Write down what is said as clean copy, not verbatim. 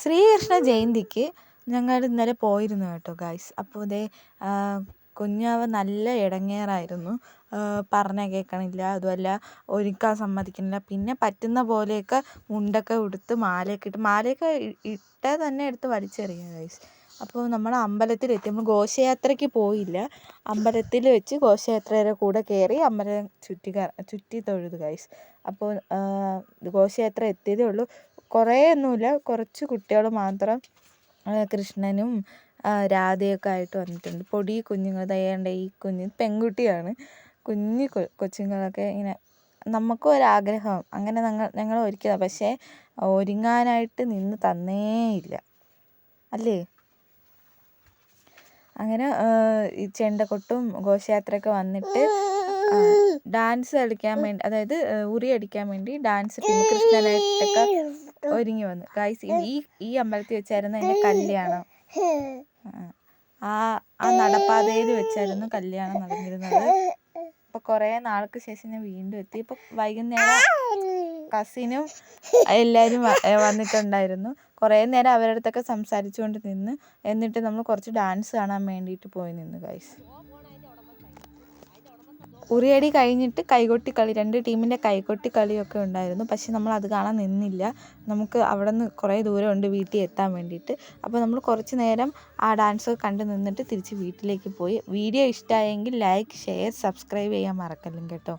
ശ്രീകൃഷ്ണ ജയന്തിക്ക് ഞങ്ങൾ ഇന്നലെ പോയിരുന്നു കേട്ടോ ഗായ്സ്. അപ്പോൾ കുഞ്ഞാവ നല്ല ഇടങ്ങേറായിരുന്നു. പറഞ്ഞാൽ കേൾക്കണില്ല, അതുമല്ല ഒരുക്കാൻ സമ്മതിക്കുന്നില്ല. പിന്നെ പറ്റുന്ന പോലെയൊക്കെ മുണ്ടൊക്കെ ഉടുത്ത് മാലയൊക്കെ ഇട്ടാൽ തന്നെ എടുത്ത് വലിച്ചെറിയുക ഗായ്സ്. അപ്പോൾ നമ്മൾ അമ്പലത്തിലെത്തി. നമ്മൾ ഘോഷയാത്രയ്ക്ക് പോയില്ല, അമ്പലത്തിൽ വെച്ച് ഘോഷയാത്രയുടെ കൂടെ കയറി അമ്പലം ചുറ്റി തൊഴുതു ഗായ്സ്. അപ്പോൾ ഘോഷയാത്ര എത്തിയതേ ഉള്ളൂ. കുറേ ഒന്നുമില്ല, കുറച്ച് കുട്ടികൾ മാത്രം കൃഷ്ണനും രാധയൊക്കെ ആയിട്ട് വന്നിട്ടുണ്ട്. പൊടി കുഞ്ഞുങ്ങൾ ദയേണ്ട ഈ കുഞ്ഞ് പെൺകുട്ടിയാണ്. കുഞ്ഞു കൊച്ചുങ്ങളൊക്കെ ഇങ്ങനെ നമുക്കും ഒരാഗ്രഹം അങ്ങനെ ഞങ്ങൾ ഒരുക്കിയതാണ്. പക്ഷേ ഒരുങ്ങാനായിട്ട് നിന്ന് തന്നേയില്ല അല്ലേ. അങ്ങനെ ഈ ചെണ്ടക്കൊട്ടും ഘോഷയാത്രയൊക്കെ വന്നിട്ട് ഡാൻസ് കളിക്കാൻ വേണ്ടി, അതായത് ഉറി അടിക്കാൻ വേണ്ടി ഡാൻസ് ടീം കൃഷ്ണനായിട്ടൊക്കെ ഒരുങ്ങി വന്നു ഗൈസ്. ഈ അമ്പലത്തിൽ വെച്ചായിരുന്നു എൻ്റെ കല്യാണം. ആ നടപ്പാതയിൽ വെച്ചായിരുന്നു കല്യാണം നടന്നിരുന്നത്. അപ്പോൾ കുറേ നാൾക്ക് ശേഷം ഞാൻ വീണ്ടും എത്തി. ഇപ്പോൾ വൈകുന്നേരം കസിനും എല്ലാവരും വന്നിട്ടുണ്ടായിരുന്നു. കുറേ നേരം അവരുടെ അടുത്തൊക്കെ സംസാരിച്ചുകൊണ്ട് നിന്ന്. എന്നിട്ട് നമ്മൾ കുറച്ച് ഡാൻസ് കാണാൻ വേണ്ടിയിട്ട് പോയി നിന്ന് ഗൈസ്. ഉറിയടി കഴിഞ്ഞിട്ട് കൈകൊട്ടിക്കളി, രണ്ട് ടീമിൻ്റെ കൈകൊട്ടിക്കളിയൊക്കെ ഉണ്ടായിരുന്നു. പക്ഷെ നമ്മൾ അത് കാണാൻ നിന്നില്ല. നമുക്ക് അവിടെ നിന്ന് കുറേ ദൂരമുണ്ട് വീട്ടിൽ എത്താൻ വേണ്ടിയിട്ട്. അപ്പോൾ നമ്മൾ കുറച്ച് നേരം ആ ഡാൻസ് കണ്ട് നിന്നിട്ട് തിരിച്ച് വീട്ടിലേക്ക് പോയി. വീഡിയോ ഇഷ്ടമായെങ്കിൽ ലൈക്ക്, ഷെയർ, സബ്സ്ക്രൈബ് ചെയ്യാൻ മറക്കല്ലും കേട്ടോ.